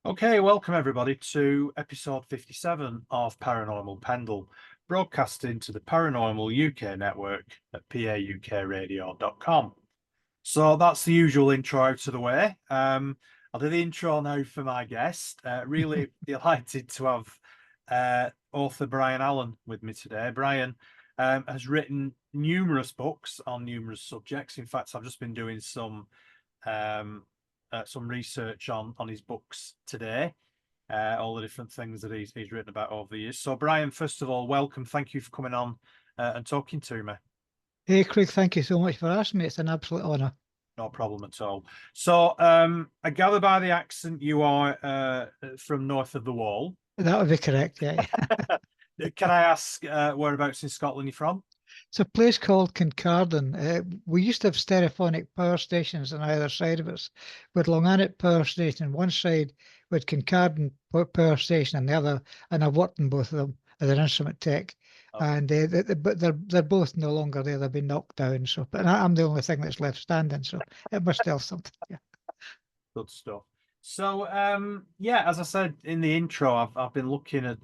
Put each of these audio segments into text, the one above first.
Okay, welcome everybody to episode 57 of Paranormal Pendle, broadcasting to the Paranormal UK network at paukradio.com. So that's the usual intro out of the way. I'll do the intro now for my guest. Really delighted to have author Brian Allen with me today. Brian has written numerous books on numerous subjects. In fact, I've just been doing some research on his books today, all the different things that he's written about over the years. So, Brian, first of all, welcome. Thank you for coming on and talking to me. Hey, Craig, thank you so much for asking me. It's an absolute honour. No problem at all. So, I gather by the accent you are from north of the Wall. That would be correct, yeah. Can I ask whereabouts in Scotland you're from? It's a place called Kincardine. We used to have stereophonic power stations on either side of us, with Longannet Power Station on one side, with Kincardine Power Station on the other, and I've worked in both of them as an instrument tech. Okay, And but they're both no longer there. They've been knocked down. So, but I'm the only thing that's left standing. So it must tell something. Yeah. good stuff. So, yeah, as I said in the intro, I've been looking at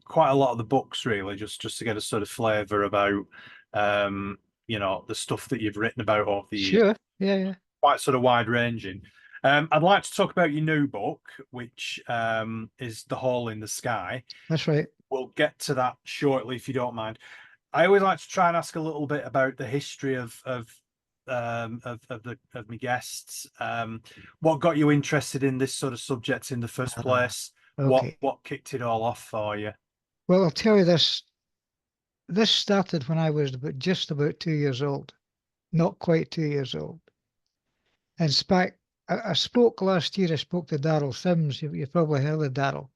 quite a lot of the books really, just to get a sort of flavour about the stuff that you've written about over the years. Sure. Yeah, yeah. Quite sort of wide ranging. I'd like to talk about your new book, which is The Hole in the Sky. That's right. We'll get to that shortly if you don't mind. I always like to try and ask a little bit about the history of my guests. What got you interested in this sort of subject in the first place? Okay. What kicked it all off for you? Well, I'll tell you this. This started when I was just about 2 years old, not quite 2 years old. In fact, I spoke last year. I spoke to Daryl Sims. You've probably heard of Daryl.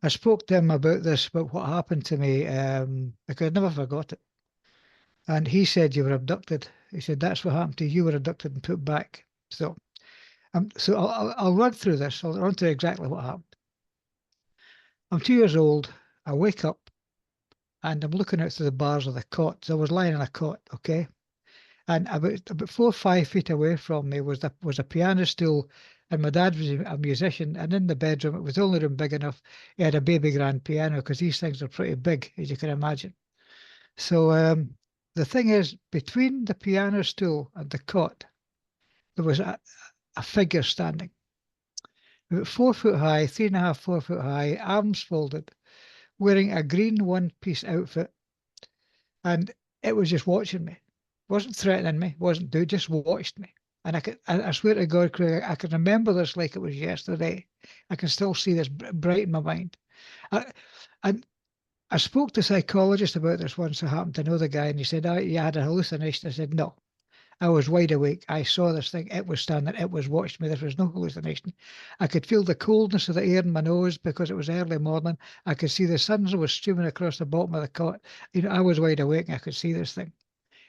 I spoke to him about what happened to me because I never forgot it. And he said you were abducted. He said that's what happened to you. You were abducted and put back. So I'll run through this. I'll run through exactly what happened. I'm 2 years old. I wake up and I'm looking out through the bars of the cot. So I was lying in a cot, okay? And about 4 or 5 feet away from me was a piano stool, and my dad was a musician. And in the bedroom, it was the only room big enough. He had a baby grand piano because these things are pretty big, as you can imagine. So the thing is, between the piano stool and the cot, there was a figure standing, about 4 foot high, 3.5, 4 foot high, arms folded, wearing a green one-piece outfit, and it was just watching me. Wasn't threatening me, wasn't do, just watched me. And I swear to God, Craig, I can remember this like it was yesterday. I can still see this bright in my mind. I, and I spoke to a psychologist about this once. I happened to know the guy, and he said, "Oh, you had a hallucination." I said, "No, I was wide awake. I saw this thing. It was standing. It was watched me. There was no hallucination. I could feel the coldness of the air in my nose because it was early morning. I could see the sun was streaming across the bottom of the cot. I was wide awake and I could see this thing.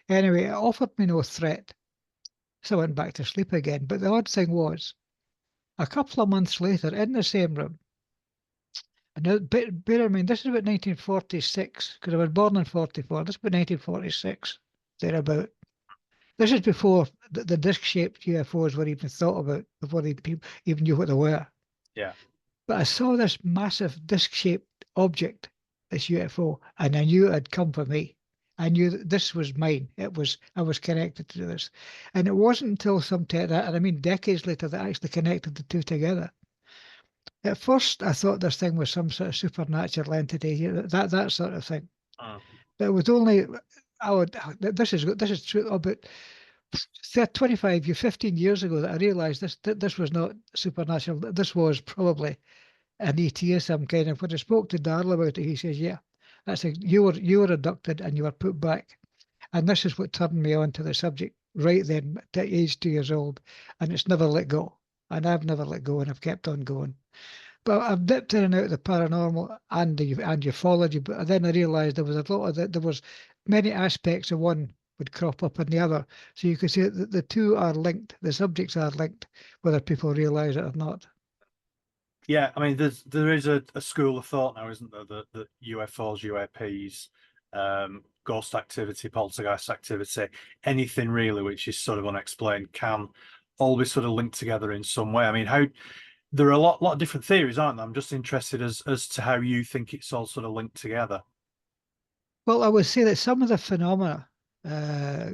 Anyway, it offered me no threat. So I went back to sleep again. But the odd thing was, a couple of months later, in the same room, and now, bear in mind, this is about 1946, because I was born in 44. This is about 1946, thereabout. This is before the disc-shaped UFOs were even thought about, before people even knew what they were. Yeah. But I saw this massive disc-shaped object, this UFO, and I knew it had come for me. I knew that this was mine. I was connected to this. And it wasn't until and I mean decades later, that I actually connected the two together. At first, I thought this thing was some sort of supernatural entity, that sort of thing. Mm. But it was only this is true about 25 years, 15 years ago that I realized this was not supernatural. This was probably an ET of some kind. And when I spoke to Darrell about it, he says, "Yeah, that's it. You were abducted and you were put back." And this is what turned me on to the subject right then, at age 2 years old, and it's never let go. And I've never let go, and I've kept on going. But I've dipped in and out of the paranormal and ufology. But then I realised there was a lot of there was many aspects of one would crop up in the other. So you could say that the two are linked. The subjects are linked, whether people realise it or not. Yeah, I mean, there is a school of thought now, isn't there, that UFOs, UAPs, ghost activity, poltergeist activity, anything really which is sort of unexplained can always sort of linked together in some way? I mean, how there are a lot of different theories, aren't there? I'm just interested as to how you think it's all sort of linked together. Well, I would say that some of the phenomena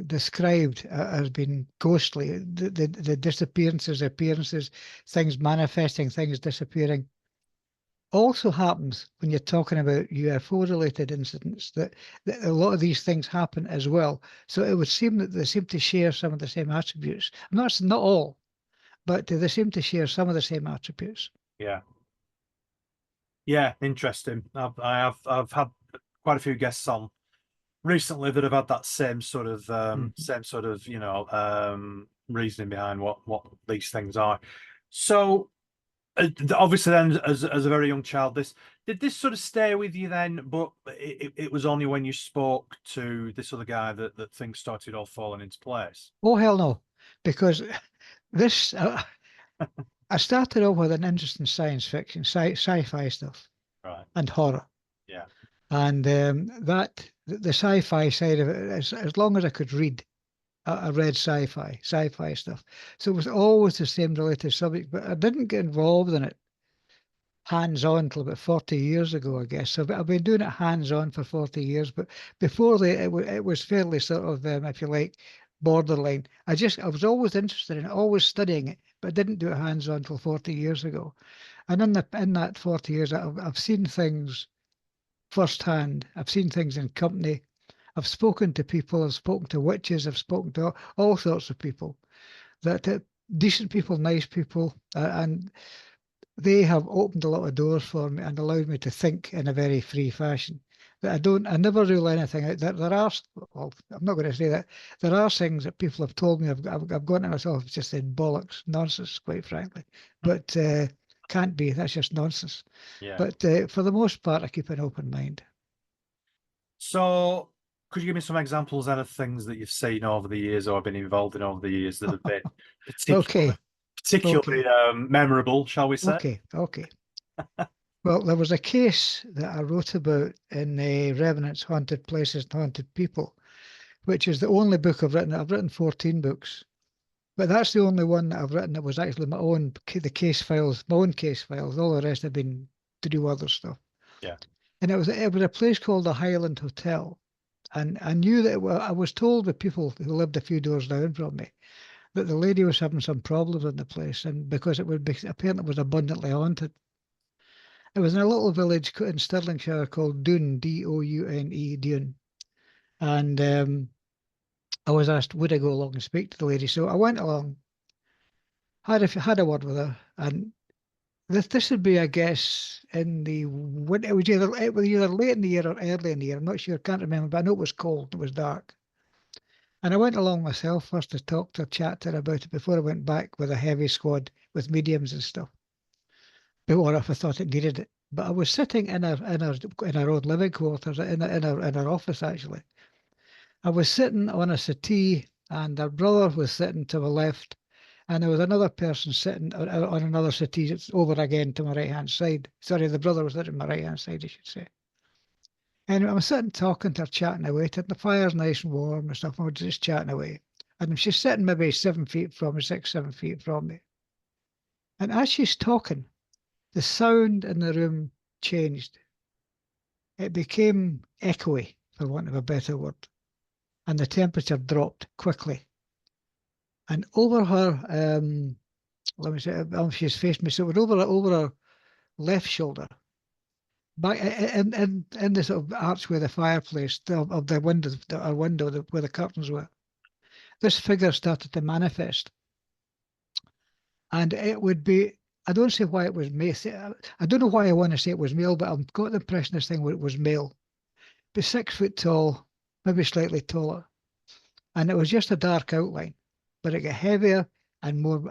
described as being ghostly, the disappearances, appearances, things manifesting, things disappearing, also happens when you're talking about UFO-related incidents, that a lot of these things happen as well. So it would seem that they seem to share some of the same attributes. Not all, but they seem to share some of the same attributes. Yeah. Yeah, interesting. I've had quite a few guests on recently that have had that same sort of reasoning behind what these things are. So obviously then as a very young child, this did this sort of stay with you then, but it was only when you spoke to this other guy that things started all falling into place. Oh, hell no, because this, I started off with an interest in science fiction, sci-fi stuff Right. and horror. Yeah. And the sci-fi side of it, as long as I could read, I read sci-fi stuff. So it was always the same related subject, but I didn't get involved in it hands-on until about 40 years ago, I guess. So I've been doing it hands-on for 40 years, but before it was fairly sort of, if you like, borderline. I was always interested in it, always studying it, but didn't do it hands-on until 40 years ago. And in that 40 years, I've seen things firsthand. I've seen things in company. I've spoken to people. I've spoken to witches. I've spoken to all sorts of people. That decent people, nice people, and they have opened a lot of doors for me and allowed me to think in a very free fashion. That I never rule anything out. There are, well, I'm not going to say that. There are things that people have told me. I've gone to myself, just said bollocks, nonsense, quite frankly. But can't be. That's just nonsense. Yeah. But for the most part, I keep an open mind. So could you give me some examples then of things that you've seen over the years or been involved in over the years that have been particularly Okay, particularly okay, memorable, shall we say? okay. Well, there was a case that I wrote about in Revenants, Haunted Places and Haunted People, which is the only book I've written. I've written 14 books, but that's the only one that I've written that was actually my own, the case files, my own case files. All the rest have been to do other stuff. Yeah. And it was a place called the Highland Hotel. And I knew that I was told by people who lived a few doors down from me that the lady was having some problems in the place, and because it would be apparently it was abundantly haunted. It was in a little village in Stirlingshire called Doune, Doune, Doune. And I was asked, would I go along and speak to the lady? So I went along, had a word with her, and this would be, I guess, in the winter. It was either late in the year or early in the year. I'm not sure, can't remember, but I know it was cold, it was dark. And I went along myself first to talk to her, chat to her about it before I went back with a heavy squad with mediums and stuff. Or if I thought it needed it. But I was sitting in our own living quarters, in our office actually. I was sitting on a settee, and her brother was sitting to the left, and there was another person sitting on another settee. It's over again to my right hand side. Sorry, the brother was sitting on my right hand side, I should say. And I'm sitting talking to her, chatting away. And the fire's nice and warm and stuff. And we're just chatting away. And she's sitting maybe 7 feet from me, 6, 7 feet from me. And as she's talking, the sound in the room changed. It became echoey, for want of a better word. And the temperature dropped quickly. And over her, let me say, she's faced me, so it was over her left shoulder, back in the sort of archway of the fireplace of the window, our window where the curtains were. This figure started to manifest, and it would be. I don't say why it was male. I don't know why I want to say it was male, but I've got the impression this thing was male. Be 6 foot tall, maybe slightly taller, and it was just a dark outline, but it got heavier and more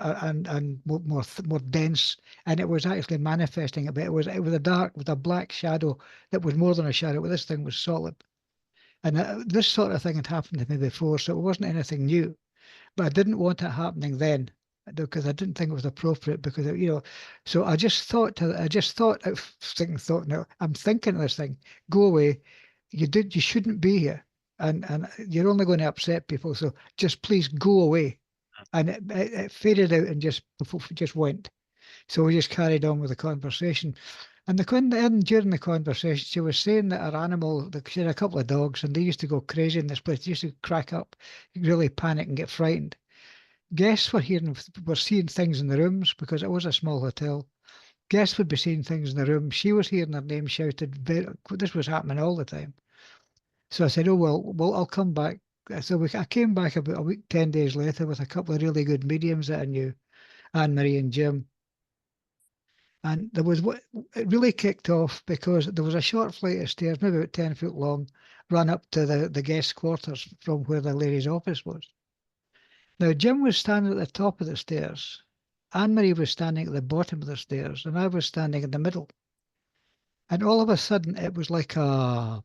dense, and it was actually manifesting a bit. It was a dark with a black shadow that was more than a shadow, but this thing was solid. And this sort of thing had happened to me before, so it wasn't anything new. But I didn't want it happening then because I didn't think it was appropriate because so I just thought now I'm thinking of this thing, go away. You shouldn't be here, and you're only going to upset people. So just please go away. and it faded out and just went. So we just carried on with the conversation. And during the conversation, she was saying that her animal, she had a couple of dogs, and they used to go crazy in this place. They used to crack up, really panic and get frightened. Guests were seeing things in the rooms because it was a small hotel. Guests would be seeing things in the room. She was hearing her name shouted. This was happening all the time. So I said, "Oh well, I'll come back." So I came back about a week, 10 days later, with a couple of really good mediums that I knew, Anne Marie and Jim. And there was what it really kicked off because there was a short flight of stairs, maybe about 10 foot long, run up to the guest quarters from where the lady's office was. Now Jim was standing at the top of the stairs, Anne Marie was standing at the bottom of the stairs, and I was standing in the middle. And all of a sudden, it was like a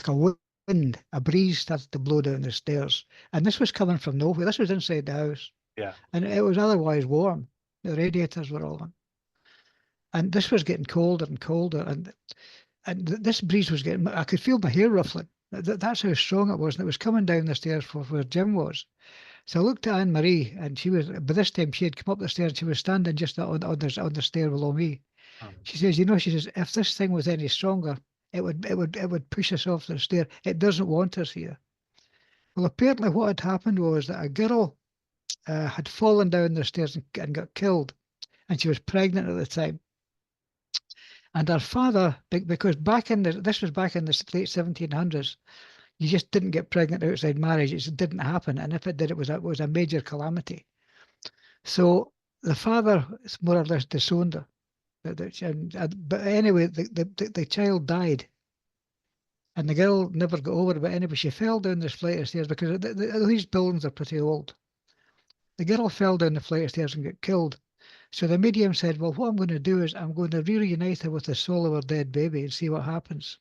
wind, a breeze started to blow down the stairs, and this was coming from nowhere. This was inside the house, Yeah. and it was otherwise warm. The radiators were all on. And this was getting colder and colder, and this breeze was getting. I could feel my hair ruffling. That's how strong it was, and it was coming down the stairs for where Jim was. So I looked at Anne Marie, and she was. By this time, she had come up the stairs. And she was standing just on the stair below me. Mm. She says, "You know," she says, "if this thing was any stronger, it would push us off the stair. It doesn't want us here." Well, apparently, what had happened was that a girl had fallen down the stairs and got killed, and she was pregnant at the time. And her father, because this was back in the late 1700s, you just didn't get pregnant outside marriage. It didn't happen, and if it did, it was a major calamity. So the father more or less disowned her. But anyway, the child died, and the girl never got over it. But anyway, she fell down this flight of stairs because these buildings are pretty old. The girl fell down the flight of stairs and got killed. So the medium said, "Well, what I'm going to do is I'm going to reunite her with the soul of her dead baby and see what happens."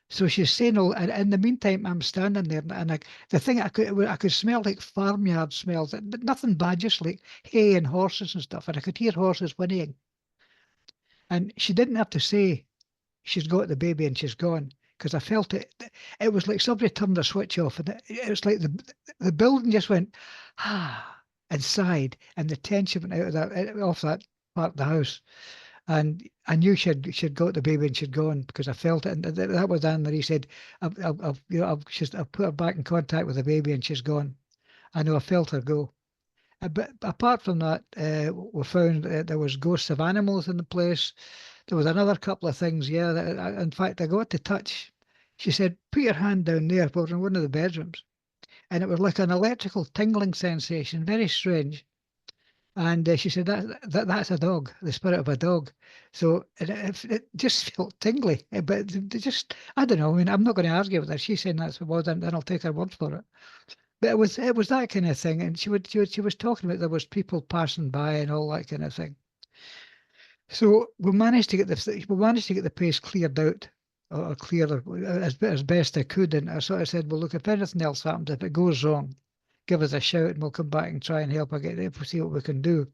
So she's saying, "Oh," and in the meantime, I'm standing there, and the thing I could smell like farmyard smells, but nothing bad, just like hay and horses and stuff, and I could hear horses whinnying. And she didn't have to say she's got the baby and she's gone, because I felt it. It was like somebody turned a switch off, and it was like the building just went and sighed, and the tension went out of off that part of the house. And I knew she'd got the baby and she'd gone because I felt it. And that was Anne Marie said, I've put her back in contact with the baby and she's gone. I know I felt her go. But apart from that, we found there was ghosts of animals in the place. There was another couple of things, yeah. In fact, I got to touch. She said, "Put your hand down there." We were in one of the bedrooms, and it was like an electrical tingling sensation, very strange. And she said that's a dog, the spirit of a dog. So it just felt tingly, but just I don't know. I mean, I'm not going to argue with her. She's saying that's what it was, and then I'll take her word for it. But it was that kind of thing, and she was talking about there was people passing by and all that kind of thing. So we managed to get the place cleared out, or cleared as best I could. And I sort of said, "Well, look, if anything else happens, if it goes wrong, give us a shout, and we'll come back and try and help her get it. We'll see what we can do."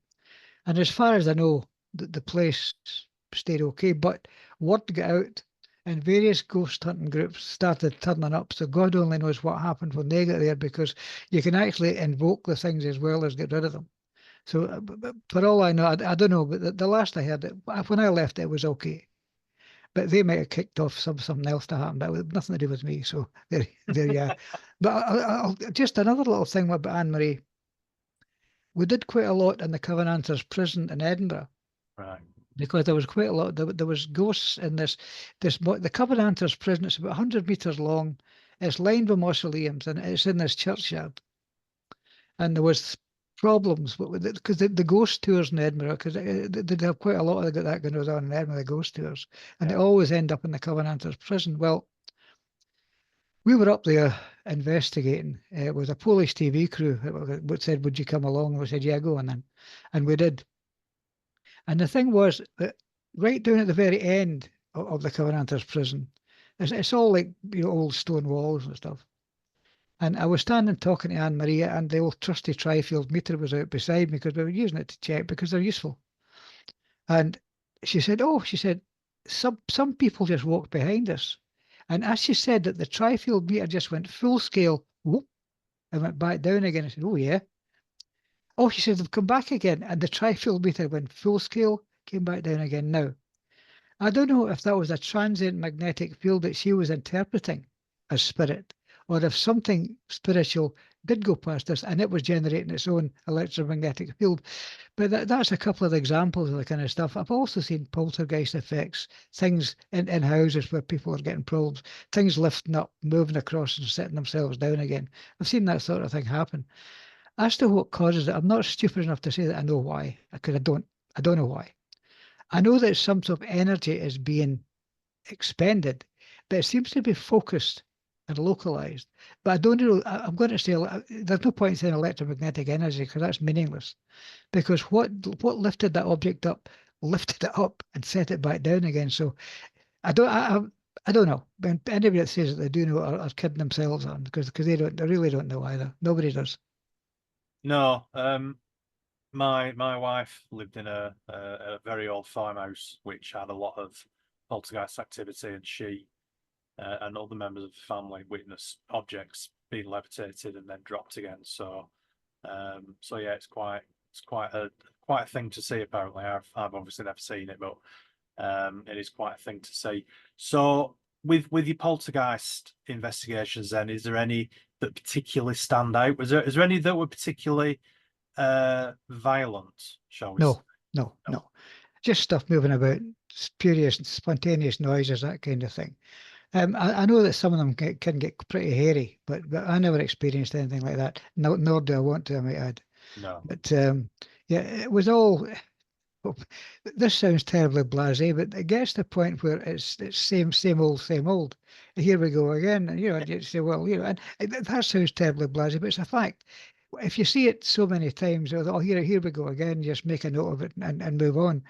And as far as I know, the place stayed okay. But word got out, and various ghost hunting groups started turning up. So God only knows what happened when they got there, because you can actually invoke the things as well as get rid of them. So, but for all I know, I don't know. But the last I heard, when I left, it was okay. But they might have kicked off something else to happen. That was nothing to do with me. So there you are. But just another little thing about Anne Marie. We did quite a lot in the Covenanters prison in Edinburgh, Right. because there was quite a lot. There was ghosts in the Covenanters prison. It's about 100 meters long. It's lined with mausoleums, and it's in this churchyard. And there was problems because the ghost tours in Edinburgh, because they have quite a lot of that going on in Edinburgh, the ghost tours, and they always end up in the Covenanters prison. Well, we were up there investigating. It was a Polish TV crew that said, "Would you come along?" And we said, "Yeah, go on then," and we did. And the thing was that right down at the very end of the Covenanters prison, it's all like old stone walls and stuff. And I was standing talking to Anne Maria, and the old trusty Trifield meter was out beside me because we were using it to check because they're useful. And she said, "Oh," she said, some people just walked behind us." And as she said that, the Trifield meter just went full scale, whoop, and went back down again. I said, "Oh, yeah." Oh, she said they've come back again, and the trifield meter went full scale, came back down again now. I don't know if that was a transient magnetic field that she was interpreting as spirit, or if something spiritual did go past us and it was generating its own electromagnetic field. But that's a couple of examples of the kind of stuff. I've also seen poltergeist effects, things in houses where people are getting problems, things lifting up, moving across and setting themselves down again. I've seen that sort of thing happen. As to what causes it, I'm not stupid enough to say that I know why, because I don't know why. I know that some sort of energy is being expended, but it seems to be focused and localized. But I don't know. I'm going to say there's no point in saying electromagnetic energy because that's meaningless. Because what lifted that object up, lifted it up and set it back down again. So I don't. I don't know. When anybody that says that they do know are kidding themselves on because they really don't know either. Nobody does. No, my wife lived in a very old farmhouse which had a lot of poltergeist activity, and she and other members of the family witnessed objects being levitated and then dropped again. So yeah, it's quite a thing to see. Apparently, I've obviously never seen it, but it is quite a thing to see. So with your poltergeist investigations, then is there any that particularly stand out? Is there any that were particularly violent, shall we say? No, no, No. no. Just stuff moving about, spurious, spontaneous noises, that kind of thing. I know that some of them can get pretty hairy, but I never experienced anything like that. No, nor do I want to, I might add. No. But yeah, it was all. Well, this sounds terribly blasé, but it gets to the point where it's same old, same old. Here we go again, and you say, well, and that sounds terribly blasé, but it's a fact. If you see it so many times, oh, here we go again. Just make a note of it and move on.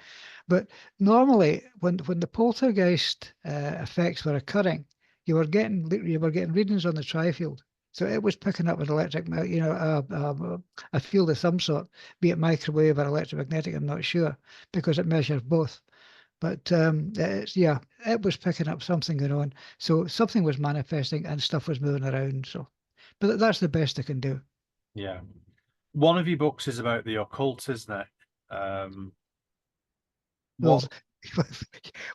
But normally, when the poltergeist effects were occurring, you were getting readings on the trifield. So it was picking up an electric, a field of some sort, be it microwave or electromagnetic. I'm not sure because it measures both. But yeah, it was picking up something going on. So something was manifesting and stuff was moving around. So, but that's the best I can do. Yeah. One of your books is about the occult, isn't it? Well, What?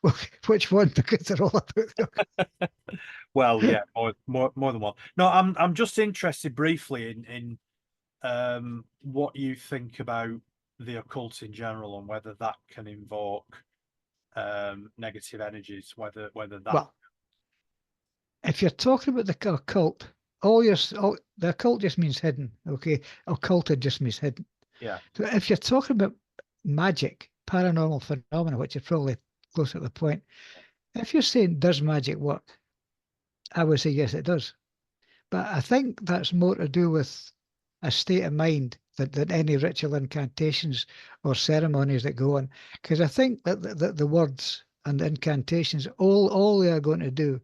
well, which one? Because they're all about. Well, yeah, more than one. No, I'm just interested briefly in what you think about the occult in general and whether that can invoke negative energies, whether that. Well, if you're talking about the occult, the occult just means hidden. Okay, occulted just means hidden. Yeah. So if you're talking about magic, paranormal phenomena, which is probably closer to the point, if you're saying does magic work, I would say yes, it does. But I think that's more to do with a state of mind than any ritual incantations or ceremonies that go on. Because I think that the words and the incantations, all they are going to do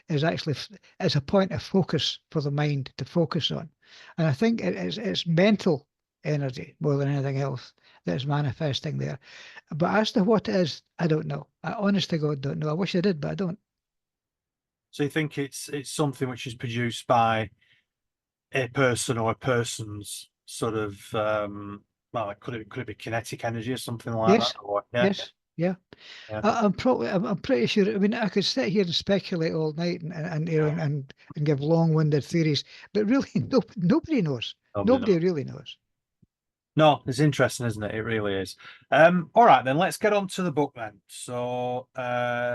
is actually it's a point of focus for the mind to focus on. And I think it's mental energy more than anything else that's manifesting there. But as to what it is, I don't know. I honest to God don't know. I wish I did, but I don't. So you think it's something which is produced by a person or a person's sort of well, could it be kinetic energy or something like that? Yes, Or yeah, yes, yeah. yeah, I'm pretty sure. I mean, I could sit here and speculate all night and give long-winded theories, but really, nobody knows. nobody Nobody knows. really knows. No, it's interesting, isn't it? It really is. All right, then let's get on to the book then. So,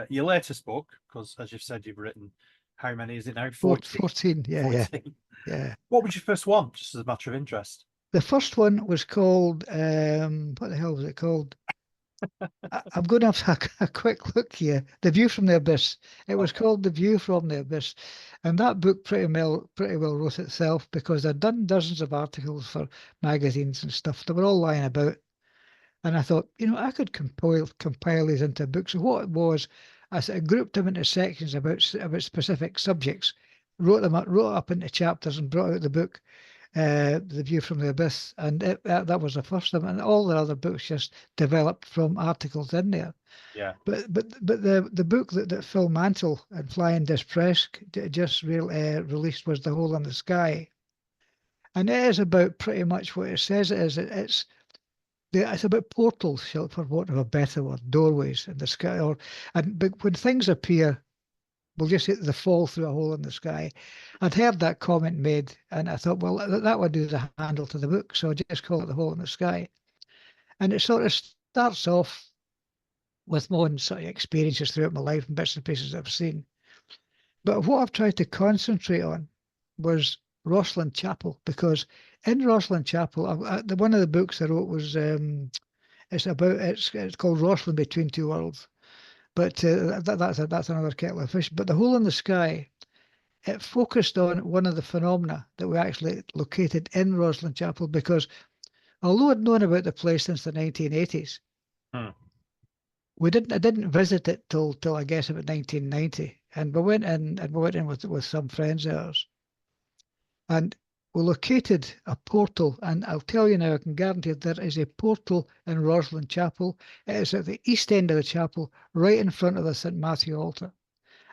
your latest book, because as you've said, you've written how many is it now? 14? 14, yeah, yeah, 14. yeah. What was your first one? Just as a matter of interest. The first one was called, what the hell was it called? I'm going to have a quick look here. The View from the Abyss. It was Okay. called The View from the Abyss, and that book pretty well wrote itself because I'd done dozens of articles for magazines and stuff. They were all lying about. And I thought, I could compile these into books. So what it was, I sort of grouped them into sections about specific subjects, wrote up into chapters, and brought out the book, The View from the Abyss, and that was the first of them. And all the other books just developed from articles in there. Yeah. But the book that Phil Mantle and Flying Disc Press just released was The Hole in the Sky, And it is about pretty much what it says it is. It's about portals, for want of a better word, doorways in the sky. But when things appear, we'll just say they fall through a hole in the sky. I'd heard that comment made, and I thought, well, that would do the handle to the book, so I just call it the hole in the sky. And it sort of starts off with my own sort of experiences throughout my life and bits and pieces I've seen. But what I've tried to concentrate on was Rosslyn Chapel, because in Rosslyn Chapel, one of the books I wrote was it's called Rosslyn Between Two Worlds, but that's another kettle of fish. But the hole in the sky, it focused on one of the phenomena that we actually located in Rosslyn Chapel, because although I'd known about the place since the 1980s, I didn't visit it till I guess about 1990, and we went in with some friends of ours, and we located a portal. And I'll tell you now, I can guarantee there is a portal in Rosslyn Chapel. It is at the east end of the chapel, right in front of the St. Matthew altar.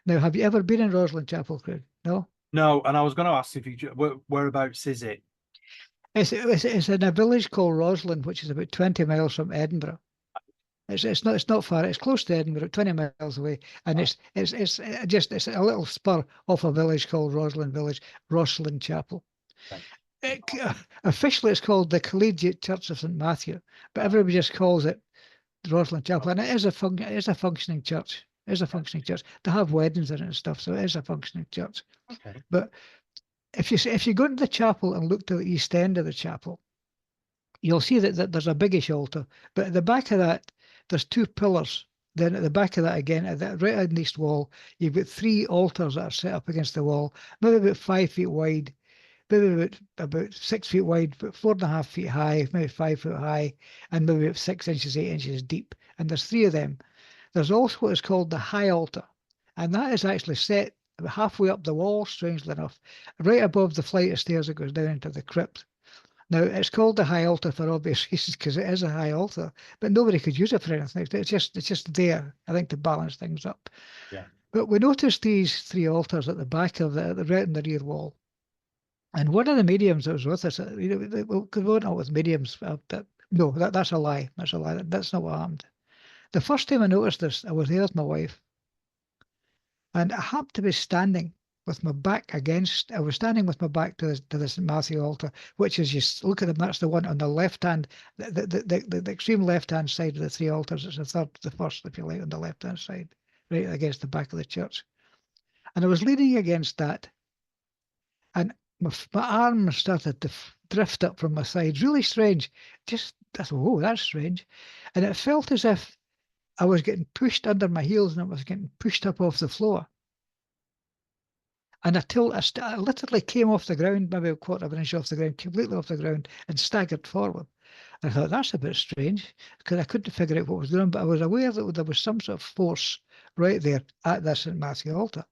Now, have you ever been in Rosslyn Chapel, Craig? No? No, and I was going to ask if whereabouts is it? It's in a village called Rosslyn, which is about 20 miles from Edinburgh. It's not far. It's close to Edinburgh, 20 miles away, and it's a little spur off a village called Rosslyn Chapel. Right. Officially, it's called the Collegiate Church of St. Matthew, but everybody just calls it Rosslyn Chapel, and it is a functioning church. It is a functioning church. They have weddings in it and stuff, so it is a functioning church. Okay. But if you go into the chapel and look to the east end of the chapel, you'll see that there's a biggish altar, but at the back of that, there's two pillars. Then at the back of that again, right on the east wall, you've got three altars that are set up against the wall, maybe about 5 feet wide, maybe about 6 feet wide, but 4.5 feet high, maybe 5 foot high, and maybe about 6 inches, 8 inches deep. And there's three of them. There's also what is called the high altar, and that is actually set about halfway up the wall, strangely enough, right above the flight of stairs that goes down into the crypt. Now, it's called the high altar for obvious reasons, because it is a high altar, but nobody could use it for anything. It's just there, I think, to balance things up. Yeah. But we noticed these three altars at the back of the right in the rear wall. And one of the mediums that was with us, because we weren't all with mediums, no, that's a lie. That's a lie. That's not what happened. The first time I noticed this, I was there with my wife, and I happened to be standing with my back against, I was standing with my back to the St. Matthew altar, which is, you look at them, that's the one on the left hand, the extreme left hand side of the three altars. It's the first, if you like, on the left hand side, right against the back of the church. And I was leaning against that, and my arm started to drift up from my sides, really strange. I thought, oh, that's strange. And it felt as if I was getting pushed under my heels and I was getting pushed up off the floor. And I literally came off the ground, maybe a quarter of an inch off the ground, completely off the ground, and staggered forward. I thought, that's a bit strange, because I couldn't figure out what was going on, but I was aware that there was some sort of force right there at the St. Matthew altar.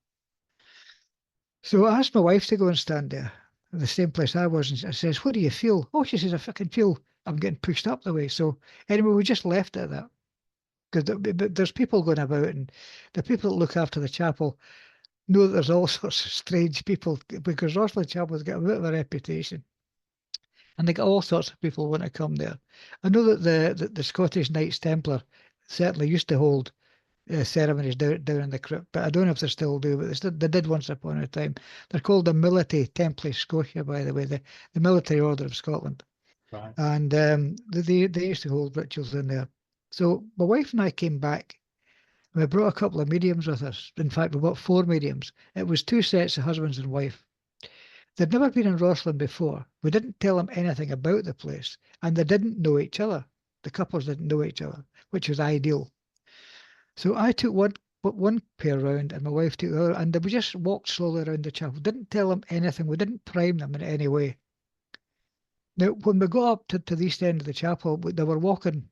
So I asked my wife to go and stand there, in the same place I was, and I says, what do you feel? Oh, she says, I fucking feel I'm getting pushed up the way. So anyway, we just left it at that. Because there's people going about, and the people that look after the chapel know that there's all sorts of strange people, because Rosslyn Chapel's got a bit of a reputation, and they got all sorts of people want to come there. I know that the Scottish Knights Templar certainly used to hold ceremonies down in the crypt, but I don't know if they still do, but they did once upon a time. They're called the Military Templi Scotia, by the way, the Military Order of Scotland. Right. And they used to hold rituals in there. So my wife and I came back. We brought a couple of mediums with us. In fact, we brought 4 mediums. It was 2 sets of husbands and wife. They'd never been in Rosslyn before. We didn't tell them anything about the place, and they didn't know each other. The couples didn't know each other, which was ideal. So I took one pair round, and my wife took the other, and we just walked slowly around the chapel. Didn't tell them anything. We didn't prime them in any way. Now, when we got up to the east end of the chapel, they were walking,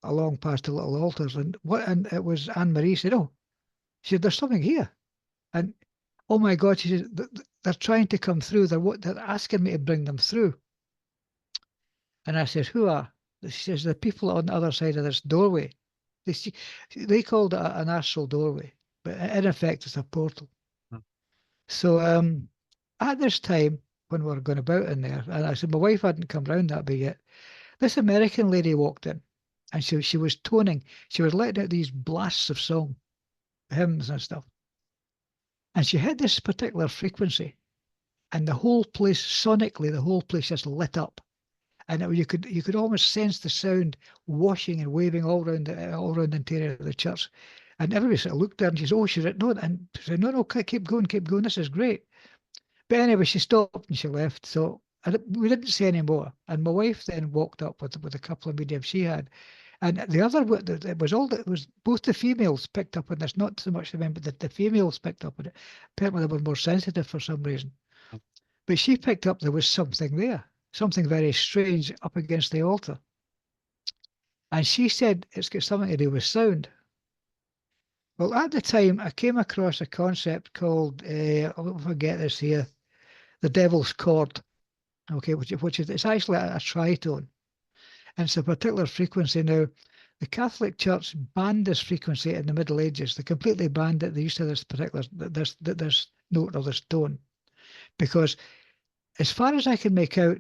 along past the little altars, and it was Anne Marie said, "Oh," she said, "there's something here," and oh my God, she said, "they're trying to come through. They're asking me to bring them through." And I said, "Who are?" She says, "The people on the other side of this doorway." They called it an astral doorway, but in effect, it's a portal. Hmm. So at this time, when we were going about in there. And I said, my wife hadn't come round that bit yet. This American lady walked in, and she was toning. She was letting out these blasts of song, hymns and stuff. And she hit this particular frequency, and the whole place, sonically, the whole place just lit up. And you could almost sense the sound washing and waving all around the interior of the church. And everybody sort of looked there and she said, oh, she said, no, and she said, no, keep going, this is great. But anyway, she stopped and she left. So we didn't say any more. And my wife then walked up with a couple of mediums she had. And the other, it was both the females picked up on this, not so much the men, but the females picked up on it. Apparently they were more sensitive for some reason. But she picked up there was something there, something very strange up against the altar. And she said it's got something to do with sound. Well, at the time, I came across a concept called, I'll forget this here, the devil's chord, okay, which is, it's actually a tritone. And it's a particular frequency. Now, the Catholic Church banned this frequency in the Middle Ages. They completely banned it. They used to this particular, this note or this tone. Because as far as I can make out,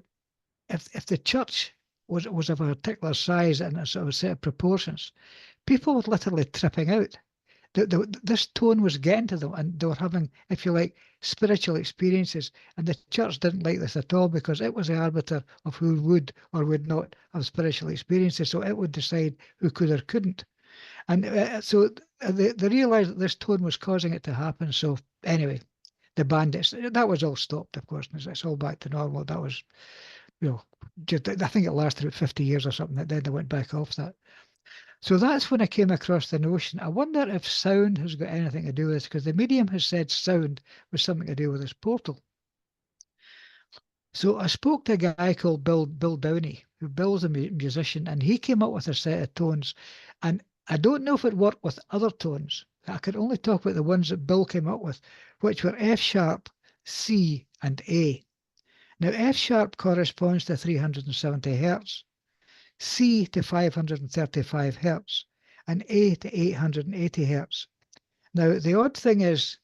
if the church was of a particular size and a sort of set of proportions, people were literally tripping out. This tone was getting to them, and they were having, if you like, spiritual experiences. And the church didn't like this at all, because it was the arbiter of who would or would not have spiritual experiences. So it would decide who could or couldn't. And so they realized that this tone was causing it to happen. So anyway, the bandits, that was all stopped, of course. And it's all back to normal. That was, just, I think it lasted about 50 years or something. Then they went back off that. So that's when I came across the notion. I wonder if sound has got anything to do with this, because the medium has said sound was something to do with this portal. So I spoke to a guy called Bill Downey, who Bill's a musician, and he came up with a set of tones. And I don't know if it worked with other tones. I could only talk about the ones that Bill came up with, which were F sharp, C, and A. Now, F sharp corresponds to 370 hertz. C to 535 hertz, and A to 880 hertz. Now, the odd thing is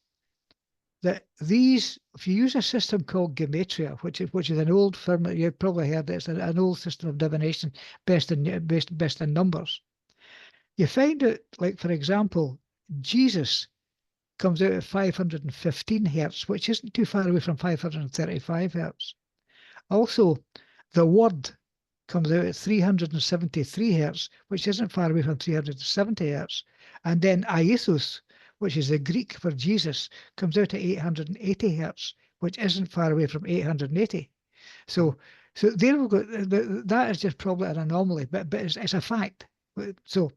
that these, if you use a system called gematria, which is an old firm that you've probably heard, it's an old system of divination based in numbers. You find out, like for example, Jesus comes out at 515 hertz, which isn't too far away from 535 hertz. Also, the word comes out at 373 hertz, which isn't far away from 370 hertz. And then Iesus, which is the Greek for Jesus, comes out at 880 hertz, which isn't far away from 880. So there we go. That is just probably an anomaly, but it's a fact. So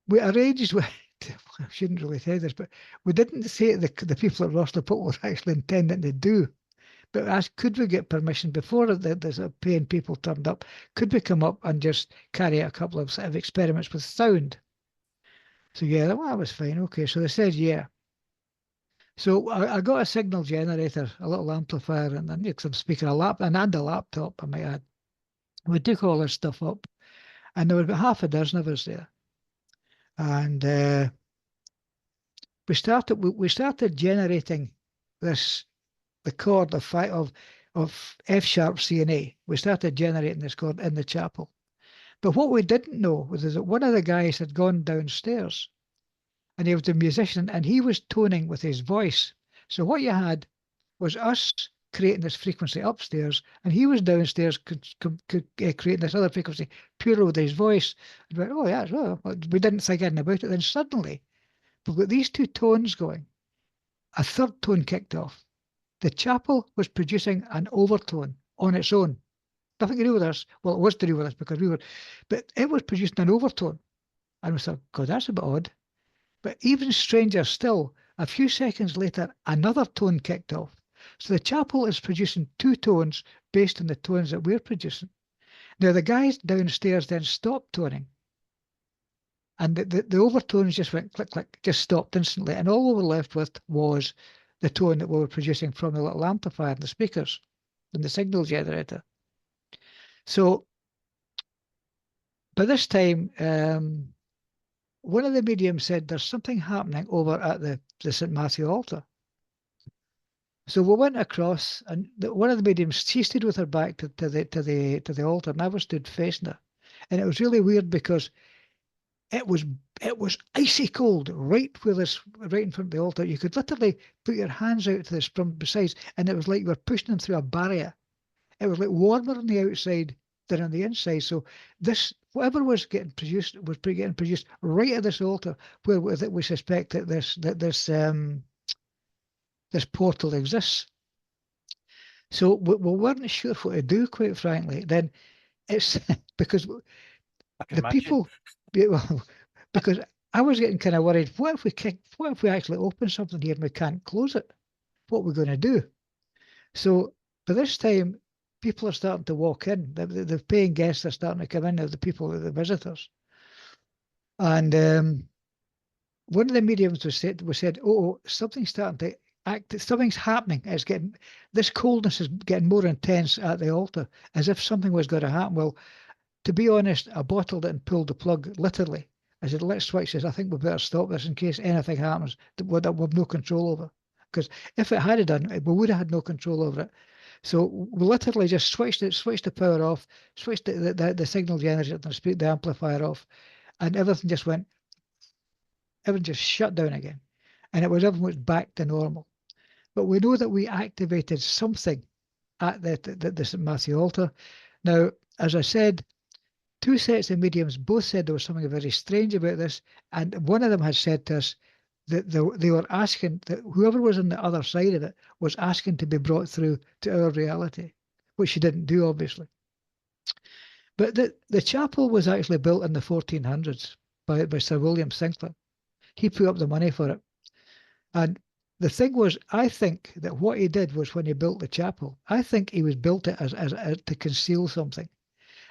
we arranged with, I shouldn't really say this, but we didn't say the people at Rosslyn Chapel were actually intending to do. But asked, could we get permission before the paying people turned up? Could we come up and just carry out a couple of sort of experiments with sound? So yeah, well, that was fine. Okay, so they said yeah. So I got a signal generator, a little amplifier, and then some speaker, and a laptop, I might add. We took all this stuff up, and there were about half a dozen of us there, and we started generating the chord of F sharp, C, and A. We started generating this chord in the chapel. But what we didn't know was that one of the guys had gone downstairs, and he was a musician, and he was toning with his voice. So what you had was us creating this frequency upstairs, and he was downstairs creating this other frequency purely with his voice. And we went, oh yeah, well, we didn't think anything about it. Then suddenly, we've got these two tones going. A third tone kicked off. The chapel was producing an overtone on its own. Nothing to do with us. Well, it was to do with us because we were, but it was producing an overtone. And we thought, God, that's a bit odd. But even stranger still, a few seconds later, another tone kicked off. So the chapel is producing two tones based on the tones that we're producing. Now, the guys downstairs then stopped toning. And the overtones just went click, click, just stopped instantly. And all we were left with was the tone that we were producing from the little amplifier and the speakers and the signal generator. So by this time, one of the mediums said there's something happening over at the St. Matthew altar. So we went across, and one of the mediums, she stood with her back to the altar, and I was stood facing her, and it was really weird because it was it was icy cold right in front of the altar. You could literally put your hands out to this from besides, and it was like you were pushing them through a barrier. It was like warmer on the outside than on the inside. So this whatever was getting produced was getting produced right at this altar where we suspect that this portal exists. So we weren't sure what to do, quite frankly. Then it's because I can the imagine. people, well, because I was getting kind of worried. What if we actually open something here and we can't close it? What are we going to do? So by this time, people are starting to walk in. The paying guests are starting to come in. The people, the visitors, and one of the mediums was said, oh, something's starting to act. Something's happening. It's getting this coldness is getting more intense at the altar, as if something was going to happen. Well, to be honest, I bottled it and pulled the plug literally. I said, let's switch this. I think we better stop this in case anything happens that we've no control over. Because if it had done, we would have had no control over it. So we literally just switched the power off, switched the signal generator and the amplifier off, and everything just shut down again. And everything was back to normal. But we know that we activated something at the St. Matthew altar. Now, as I said, two sets of mediums both said there was something very strange about this, and one of them had said to us that they were asking that whoever was on the other side of it was asking to be brought through to our reality, which she didn't do, obviously. But the chapel was actually built in the 1400s by Sir William Sinclair. He put up the money for it. And the thing was, I think that what he did was when he built the chapel, I think he was built it as to conceal something.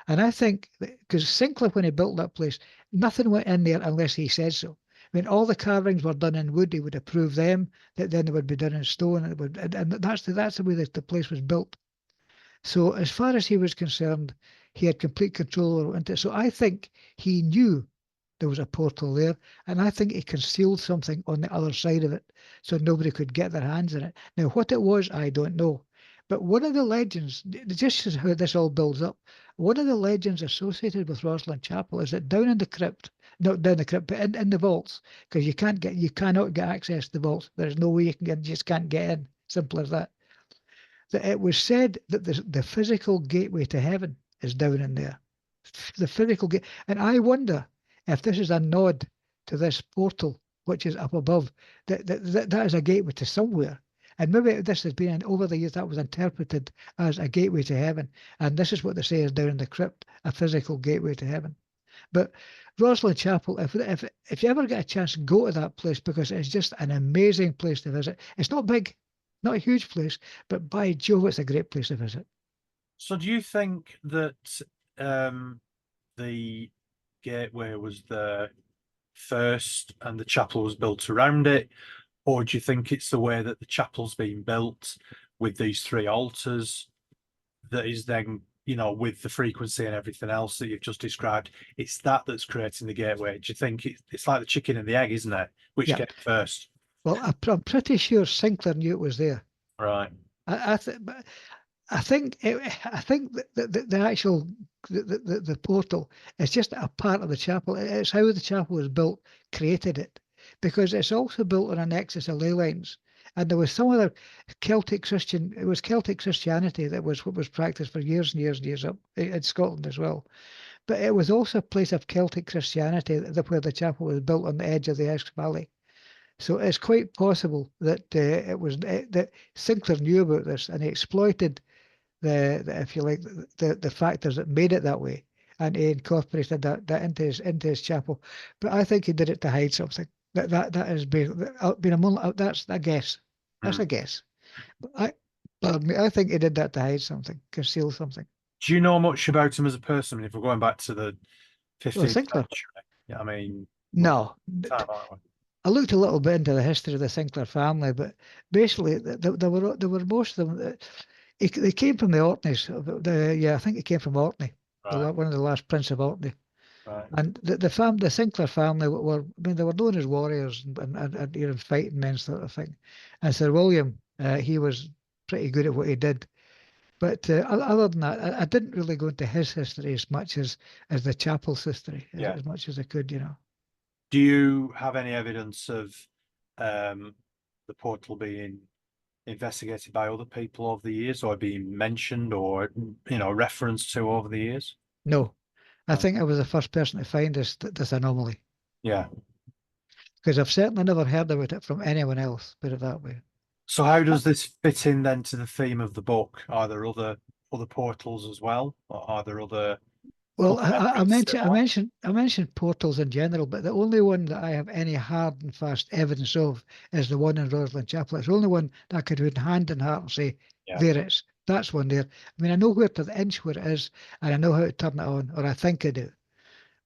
And I think because Sinclair, when he built that place, nothing went in there unless he said so. I mean, all the carvings were done in wood. He would approve them. That then they would be done in stone, and that's the way that the place was built. So as far as he was concerned, he had complete control over it. So I think he knew there was a portal there, and I think he concealed something on the other side of it so nobody could get their hands in it. Now, what it was, I don't know. But one of the legends, just as how this all builds up, one of the legends associated with Rosslyn Chapel is that down in the crypt, not down the crypt, but in the vaults, because you cannot get access to the vaults. There's no way you can get, you just can't get in. Simple as that. That it was said that the physical gateway to heaven is down in there. The physical gate, and I wonder if this is a nod to this portal which is up above. That is a gateway to somewhere. And maybe this has been, over the years, that was interpreted as a gateway to heaven. And this is what they say is down in the crypt, a physical gateway to heaven. But Rosslyn Chapel, if you ever get a chance, go to that place because it's just an amazing place to visit. It's not big, not a huge place, but by Jove, it's a great place to visit. So do you think that the gateway was the first and the chapel was built around it? Or do you think it's the way that the chapel's been built with these three altars that is then, with the frequency and everything else that you've just described, it's that's creating the gateway? Do you think it's like the chicken and the egg, isn't it? Which Yeah. came first? Well, I'm pretty sure Sinclair knew it was there. Right. But I think the actual the portal is just a part of the chapel. It's how the chapel was built, created it, because it's also built on a nexus of ley lines. And there was some other Celtic Christianity that was what was practiced for years and years and years up in Scotland as well. But it was also a place of Celtic Christianity where the chapel was built on the edge of the Esk Valley. So it's quite possible that that Sinclair knew about this and he exploited if you like, the factors that made it that way, and he incorporated that into his chapel. But I think he did it to hide something. That has been that's a guess. That's a guess. But pardon me, I think he did that to hide something, conceal something. Do you know much about him as a person? I mean, if we're going back to the Well, 15th Sinclair. century, yeah, I mean, we're No, time, aren't we? I looked a little bit into the history of the Sinclair family, but basically there were most of them. They came from the Orkneys. I think it came from Orkney, Right, one of the last Prince of Orkney. right. And the Sinclair family were, I mean, they were known as warriors and fighting men, sort of thing. And Sir William He was pretty good at what he did. But other than that, I didn't really go into his history as much as the chapel's history, Yeah. as much as I could, you know. Do you have any evidence of um, the portal being investigated by other people over the years, or being mentioned, or referenced to over the years? No, I No. think I was the first person to find this anomaly, Yeah. because I've certainly never heard about it from anyone else, put it that way. So how does this fit in then to the theme of the book? Are there other portals as well, or are there Well, other methods similar? I mentioned portals in general, but the only one that I have any hard and fast evidence of is the one in Rosslyn Chapel. It's the only one that I could put hand in heart and say, Yeah. there it is. That's one there. I mean, I know where to the inch where it is, and I know how to turn it on, or I think I do.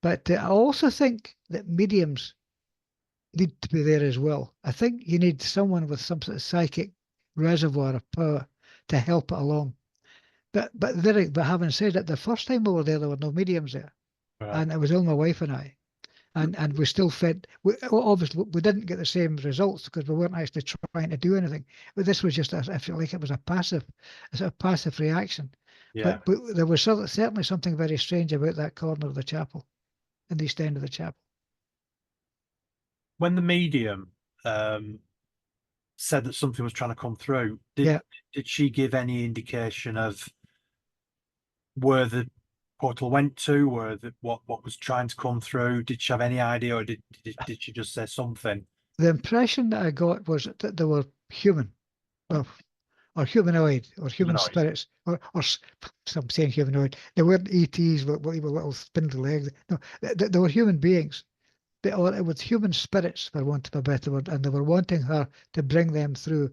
But I also think that mediums need to be there as well. I think you need someone with some sort of psychic reservoir of power to help it along. But having said it, the first time we were there were no mediums there, Right. and it was only my wife and I, and we still fed. Obviously, we didn't get the same results because we weren't actually trying to do anything. But this was just, I feel like it was a sort of passive reaction. Yeah. But there was certainly something very strange about that corner of the chapel, in the east end of the chapel. When the medium said that something was trying to come through, did Yeah. did she give any indication of where the portal went to, where what was trying to come through? Did she have any idea, or did she just say something? The impression that I got was that they were human, or, or humanoid, or human Humanoid. spirits, or some saying humanoid. They weren't ETs with little spindly legs. No, they were human beings. Or it was human spirits, for want of a better word, and they were wanting her to bring them through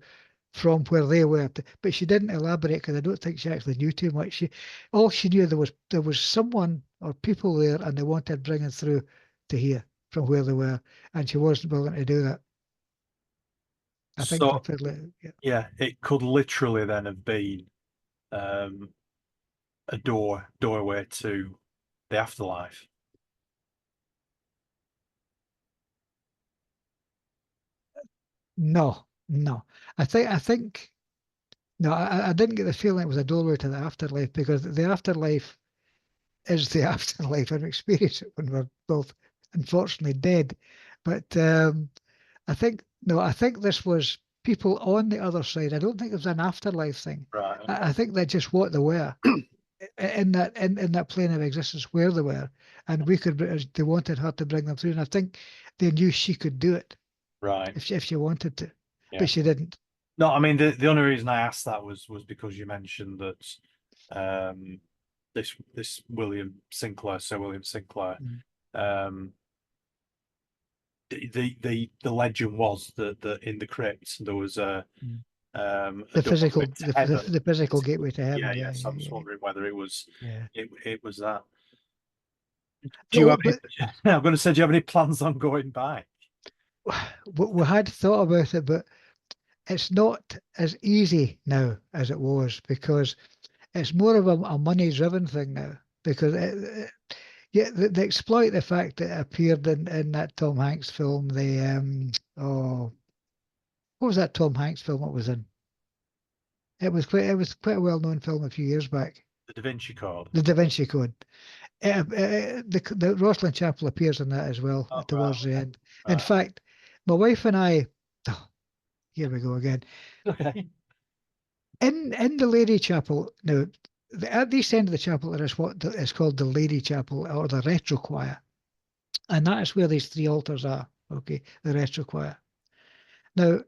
from where they were. But she didn't elaborate because I don't think she actually knew too much. All she knew there was someone or people there, and they wanted bringing through to here from where they were, and she wasn't willing to do that. I think So completely. Yeah. yeah, it could literally then have been um, a doorway to the afterlife. No, no. I think no. I didn't get the feeling it was a doorway to the afterlife because the afterlife is the afterlife and we experience it when we're both unfortunately dead. But I think no, I think this was people on the other side. I don't think it was an afterlife thing. Right. I think that's just what they were in that plane of existence where they were, and they wanted her to bring them through, and I think they knew she could do it Right. if she wanted to, Yeah. but she didn't. No, I mean the only reason I asked that was because you mentioned that this Sir William Sinclair, Mm. um, the legend was that in the crypt there was Mm. a The doorway physical, to heaven. the physical gateway to Yeah, heaven. yeah. Yeah, So yeah, I'm just yeah, wondering whether yeah. it was that. Do you No, have any? but I'm going to say, do you have any plans on going back? we had thought about it, but it's not as easy now as it was because it's more of a money-driven thing now. Because yeah, they exploit the fact that it appeared in that Tom Hanks film. What was that Tom Hanks film it was in? It was quite a well-known film a few years back. The Da Vinci Code. The Da Vinci Code. The Rosslyn Chapel appears in that as well Oh, right, towards the end. In right, fact, my wife and I, oh, here we go again. okay, In the Lady Chapel now, at the east end of the chapel there is what is called the Lady Chapel or the retro choir, and that is where these three altars are. Okay, the retro choir. Now,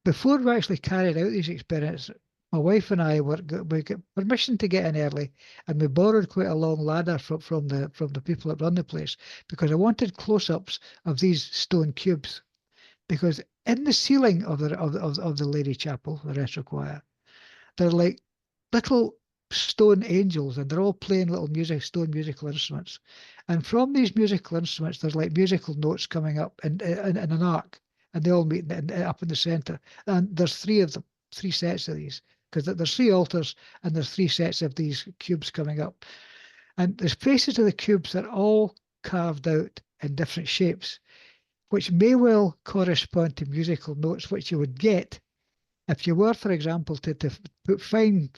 before we actually carried out these experiments, my wife and I we got permission to get in early, and we borrowed quite a long ladder from the people that run the place because I wanted close-ups of these stone cubes because in the ceiling of the Lady Chapel, the retro choir, they're like little stone angels, and they're all playing little stone musical instruments. And from these musical instruments, there's like musical notes coming up in an arc, and they all meet up in the center. And there's three of them, three sets of these, because there's three altars and there's three sets of these cubes coming up. And the faces of the cubes are all carved out in different shapes, which may well correspond to musical notes which you would get if you were, for example, to put fine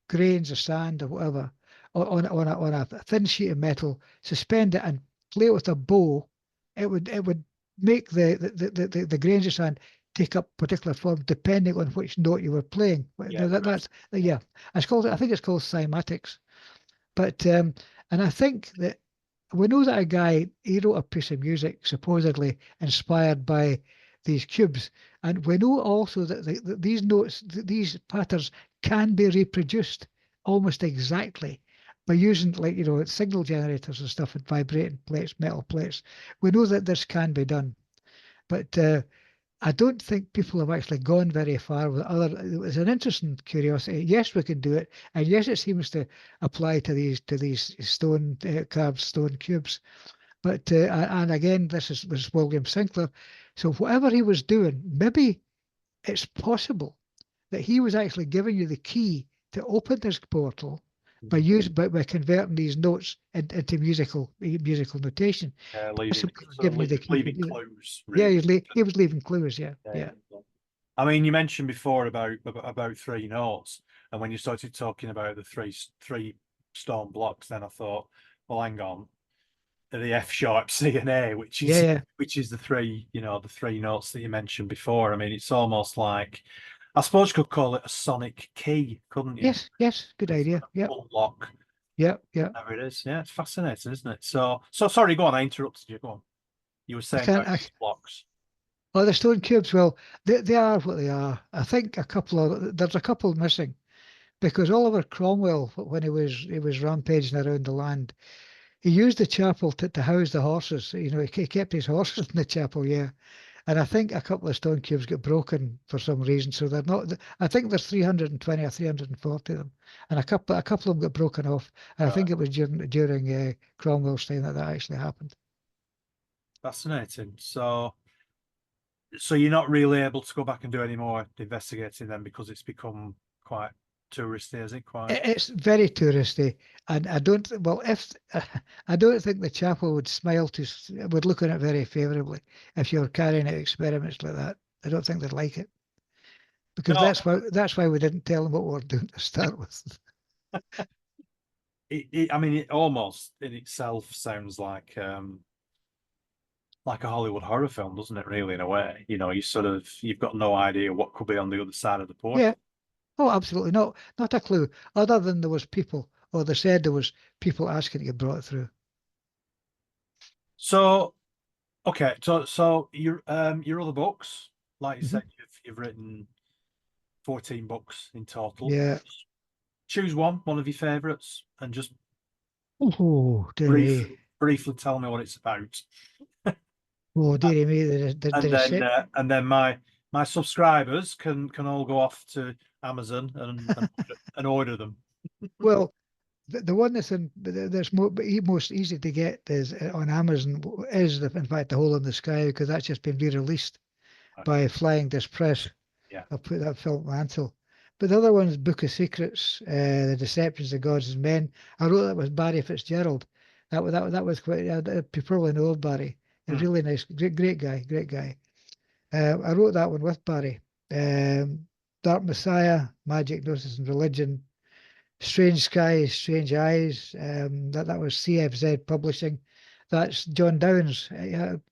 grains of sand or whatever on a thin sheet of metal, suspend it and play it with a bow, it would make the grains of sand take up particular form depending on which note you were playing. Yeah, That's yeah. It's called, I think it's called cymatics. But and I think that we know that a guy, he wrote a piece of music supposedly inspired by these cubes, and we know also that, that these notes, these patterns can be reproduced almost exactly by using, like, signal generators and stuff and vibrating plates, metal plates. We know that this can be done, but I don't think people have actually gone very far with other. It's an interesting curiosity. Yes, we can do it, and yes, it seems to apply to these stone carved stone cubes. But and again, was William Sinclair. So whatever he was doing, maybe it's possible that he was actually giving you the key to open this portal by converting these notes into musical notation. leaving Possibly he was sort of giving you the key. leaving clues, Yeah, really. he was leaving clues. Yeah, Yeah, yeah. yeah. I mean, you mentioned before about three notes, and when you started talking about the three stone blocks, then I thought, well, hang on, the F sharp, C, and A, Yeah, yeah. which is the three, the three notes that you mentioned before. I mean, it's almost like, I suppose you could call it a sonic key, couldn't you? Yes, yes. Good It's idea. like Yep, a unlock, yep, yep. whatever it is. Yeah, it's fascinating, isn't it? So sorry, go on. I interrupted you. Go on. You were I saying can't. about these blocks. Oh, the stone cubes. Well, they are what they are. I think there's a couple missing because Oliver Cromwell, when he was rampaging around the land, he used the chapel to house the horses. He kept his horses in the chapel. Yeah, and I think a couple of stone cubes got broken for some reason, so they're not. I think there's 320 or 340 of them, and a couple of them got broken off. And I Right. think it was during Cromwell's time that actually happened. Fascinating. So you're not really able to go back and do any more investigating then because it's become quite touristy, is it? Quite. It's very touristy, and I don't. Well, if I don't think the chapel would look on it very favourably if you were carrying out experiments like that. I don't think they'd like it because No, that's why we didn't tell them what we were doing to start with. I mean, it almost in itself sounds like a Hollywood horror film, doesn't it? Really, in a way, you've got no idea what could be on the other side of the Yeah. portal. Oh, absolutely not a clue. Other than there was people, or they said there was people asking to get brought through. So, okay, so your other books, like you Hmm. said, you've written 14 books in total. Yeah. Choose one of your favorites, and just Oh, brief, dearie me. briefly tell me what it's about. Oh, dearie me. There is set. And then my subscribers can all go off to Amazon and order them. Well, the one that's most easy to get is on Amazon is in fact the Hole in the Sky because that's just been re-released by Flying Disc Press. Yeah. I'll put that film mantle. But the other one is Book of Secrets, The Deceptions of Gods and Men. I wrote that with Barry Fitzgerald. That was quite. You probably know of Barry. A Hmm. really nice, great guy, great guy. I wrote that one with Barry. Dark Messiah, Magic, Gnosis, and Religion. Strange Skies, Strange Eyes. That was CFZ Publishing. That's John Downes.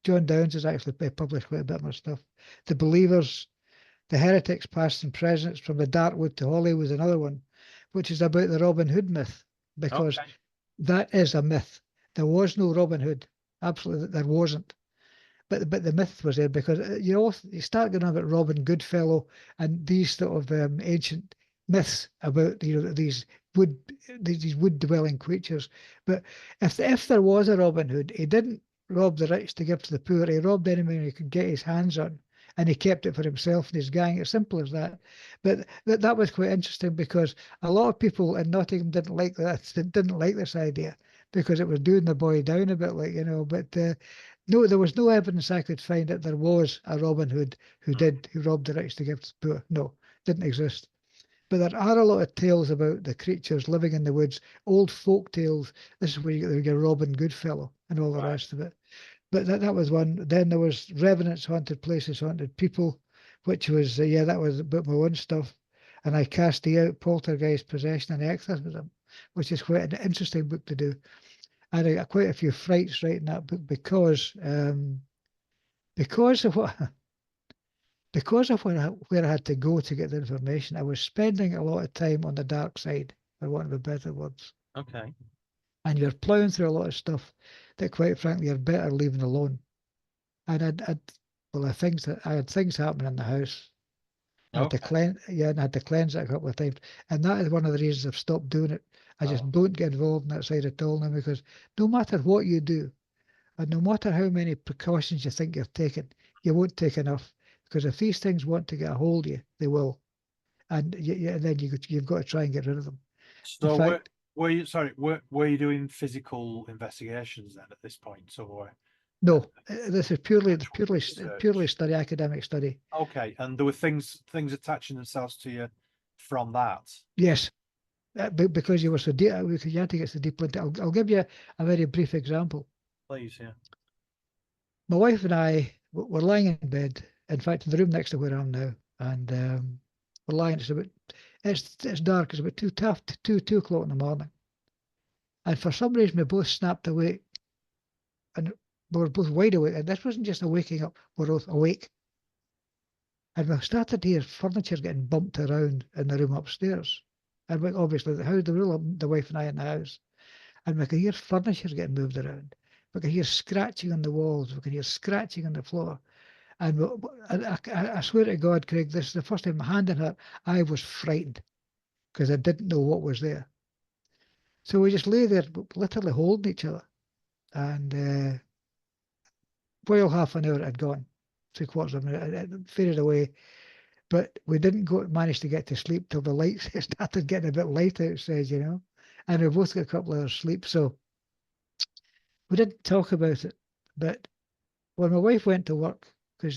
John Downes has actually published quite a bit more stuff. The Believers, The Heretics, Past and Present, From the Dark Wood to Holly was another one, which is about the Robin Hood myth, because Okay. that is a myth. There was no Robin Hood. Absolutely, there wasn't. But the myth was there because you start going on about Robin Goodfellow and these sort of ancient myths about wood these wood dwelling creatures. But if there was a Robin Hood, he didn't rob the rich to give to the poor. He robbed anyone he could get his hands on, and he kept it for himself and his gang. It's simple as that. But that was quite interesting because a lot of people in Nottingham didn't like that. Didn't like this idea because it was doing the boy down a bit, like. But no, there was no evidence I could find that there was a Robin Hood who robbed the rich to give to the poor. No, didn't exist. But there are a lot of tales about the creatures living in the woods, old folk tales. This is where you get Robin Goodfellow and all the Right. rest of it. But that was one. Then there was Revenants, Haunted Places, Haunted People, which was yeah, that was about my own stuff, and I cast the out poltergeist, possession, and exorcism, which is quite an interesting book to do. And I got quite a few frights writing that book because of what because of where I had to go to get the information. I was spending a lot of time on the dark side, for want of a better words. Okay. And you're plowing through a lot of stuff that, quite frankly, you're better leaving alone. And well, I had things happening in the house. I had to Okay. cleanse, yeah, and I had to cleanse it a couple of times. And that is one of the reasons I've stopped doing it. I just Oh, don't get involved in that side at all now, because no matter what you do, and no matter how many precautions you think you're taking, you won't take enough. Because if these things want to get a hold of you, they will. And then you've got to try and get rid of them. In so fact, were you sorry? Were you doing physical investigations then at this point, or uh, no, this is actual purely research? study, academic study. Okay, and there were things attaching themselves to you from that. Yes, because you were so deep, because you had to get so deep into it. I'll give you a very brief example. Please, yeah. My wife and I were lying in bed, in fact, in the room next to where I'm now, and we're lying. It's dark. It's about two o'clock in the morning, and for some reason we both snapped awake, and we were both wide awake. And this wasn't just a waking up; we're both awake, and we started to hear furniture getting bumped around in the room upstairs. And obviously, the house, the rule of the wife and I in the house, and we could hear furniture getting moved around. We could hear scratching on the walls. We could hear scratching on the floor. And I swear to God, Craig, this is the first time my hand in her, I was frightened because I didn't know what was there. So we just lay there, literally holding each other. And well, half an hour had gone, 3/4 of a minute, it faded away. But we didn't manage to get to sleep till the lights started getting a bit light outside. And we both got a couple of hours sleep. So we didn't talk about it. But when my wife went to work, because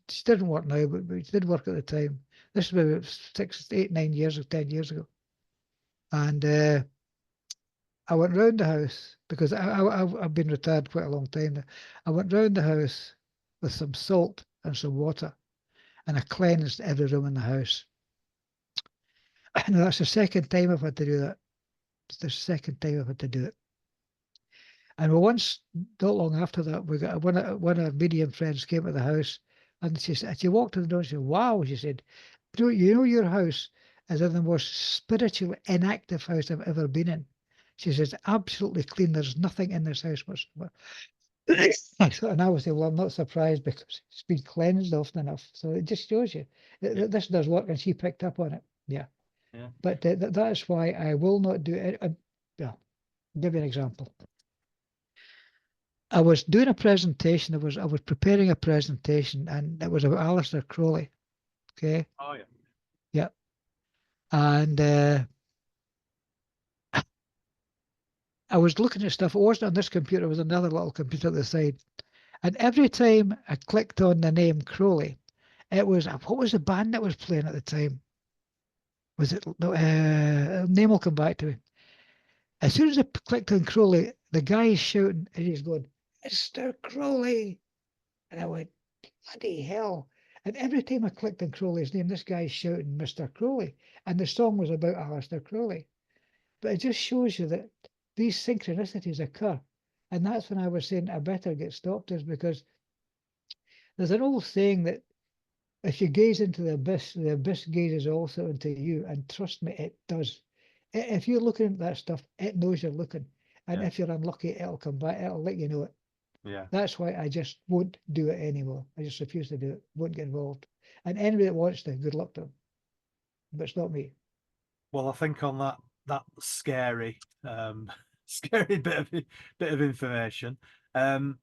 she didn't work now, but she did work at the time. This was about 6, 8, 9 years or 10 years ago. And I went round the house because I've been retired quite a long time now. I went round the house with some salt and some water, and I cleansed every room in the house. And that's the second time I've had to do that. It's the second time I've had to do it. And once, not long after that, we got one of our medium friends came to the house, and she walked in the door and she said, "Wow," she said, "You know your house is in the most spiritually inactive house I've ever been in." She says, "Absolutely clean. There's nothing in this house whatsoever." And I was saying, "Well, I'm not surprised because it's been cleansed often enough." So it just shows you Yeah, that this does work, and she picked up on it. Yeah, yeah. but that is why I will not do it. Yeah, I'll give you an example. I was doing a presentation. I was preparing a presentation, and it was about Aleister Crowley. Okay, Oh yeah. yeah, and I was looking at stuff. It wasn't on this computer. It was another little computer at the side. And every time I clicked on the name Crowley, it was what was the band that was playing at the time? Was it no? Name will come back to me. As soon as I clicked on Crowley, the guy is shouting and he's going, "Mr. Crowley!" And I went, bloody hell. And every time I clicked on Crowley's name, this guy's shouting Mr. Crowley. And the song was about Aleister Crowley. But it just shows you that these synchronicities occur. And that's when I was saying I better get stopped, is because there's an old saying that if you gaze into the abyss gazes also into you. And trust me, it does. If you're looking at that stuff, it knows you're looking. And Yeah, if you're unlucky, it'll come back, it'll let you know it. yeah. That's why I just won't do it anymore. I just refuse to do it. Won't get involved. And anybody that wants to, good luck to them. But it's not me. Well, I think on that scary scary bit of information. Um,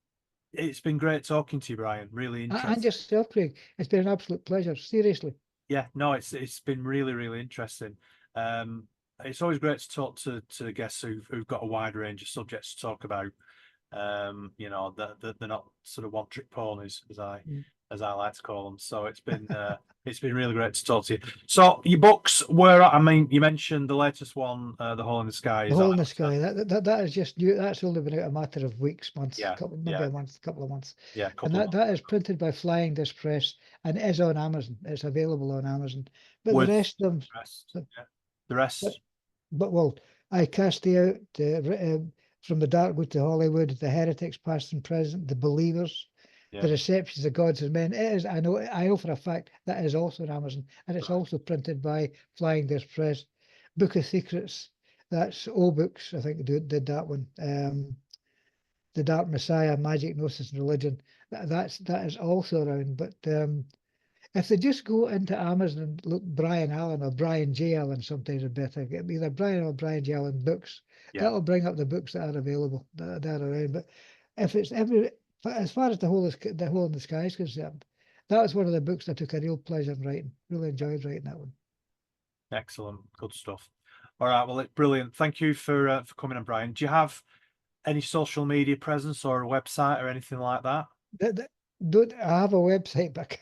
it's been great talking to you, Brian. Really And interesting. yourself, Craig. It's been an absolute pleasure. Seriously. Yeah, no, it's been really interesting. Um, it's always great to talk to guests who've got a wide range of subjects to talk about. That they're not sort of one trick ponies as I Mm. as I like to call them. So it's been really great to talk to you. So your books were, I mean, you mentioned the latest one, The Hole in the Sky. The Is that Hole in the Sky. That is just new. That's only been out a matter of weeks, months, yeah, maybe a month, couple of months. yeah, a And couple of that is printed by Flying Disc Press and is on Amazon. It's available on Amazon. But the with rest of them, the rest. Yeah. The rest, but well, I cast out From the Darkwood to Hollywood, The Heretics, Past and Present, The Believers, yeah, The Receptions of Gods and Men. It is, I know for a fact that is also on Amazon, and it's right. also printed by Flying Disc Press. Book of Secrets, that's O Books, I think did that one. The Dark Messiah, Magic, Gnosis, and Religion. That is also around. But if they just go into Amazon and look Brian Allen or Brian J. Allen, sometimes are better. Get either Brian or Brian J. Allen books. Yeah, That'll bring up the books that are available that are around. But if it's as far as the Hole in the Sky is concerned, that was one of the books I took a real pleasure in writing. Really enjoyed writing that one. excellent, good stuff. All right, well, it's brilliant. Thank you for coming on, Brian. Do you have any social media presence or a website or anything like that? Don't I have a website, but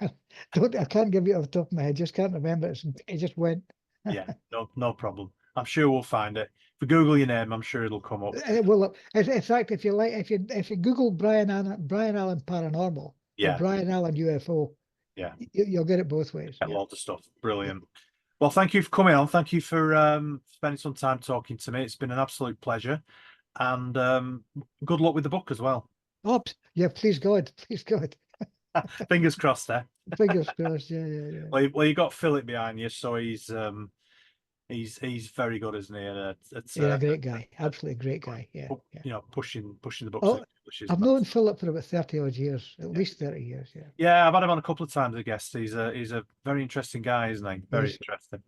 I can't give you off the top of my head. Just can't remember. It just went. Yeah, no problem. I'm sure we'll find it. If we Google your name, I'm sure it'll come up. Well, in fact, if you Google Brian Allen Paranormal or Yeah, Brian Allen UFO, yeah, you'll get it both ways. get Yeah. lots of stuff. Brilliant. Well, thank you for coming on. Thank you for spending some time talking to me. It's been an absolute pleasure, and good luck with the book as well. Oh, yeah, please God, please God. Fingers crossed there. Fingers crossed. Yeah. Well, you got Philip behind you, so he's very good, isn't he? And Yeah, a great guy, absolutely great guy. Yeah. you know, pushing the books Oh, into English is I've known massive. Philip for about 30 odd years, at least 30 years. Yeah. Yeah, I've had him on a couple of times as a guest. He's a very interesting guy, isn't he? Very Yes. interesting.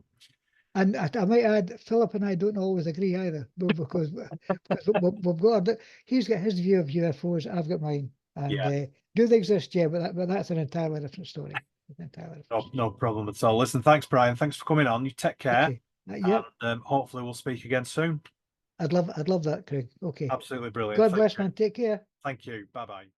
And I might add, Philip and I don't always agree either, because we've got he's got his view of UFOs, I've got mine, and Yeah, do they exist? Yeah, but that's an entirely different story. no problem at all. Listen, thanks, Brian. Thanks for coming on. You take care, Okay. Yep. and hopefully we'll speak again soon. I'd love that, Craig. Okay. Absolutely brilliant. God Thank bless, you. man. Take care. Thank you. Bye bye.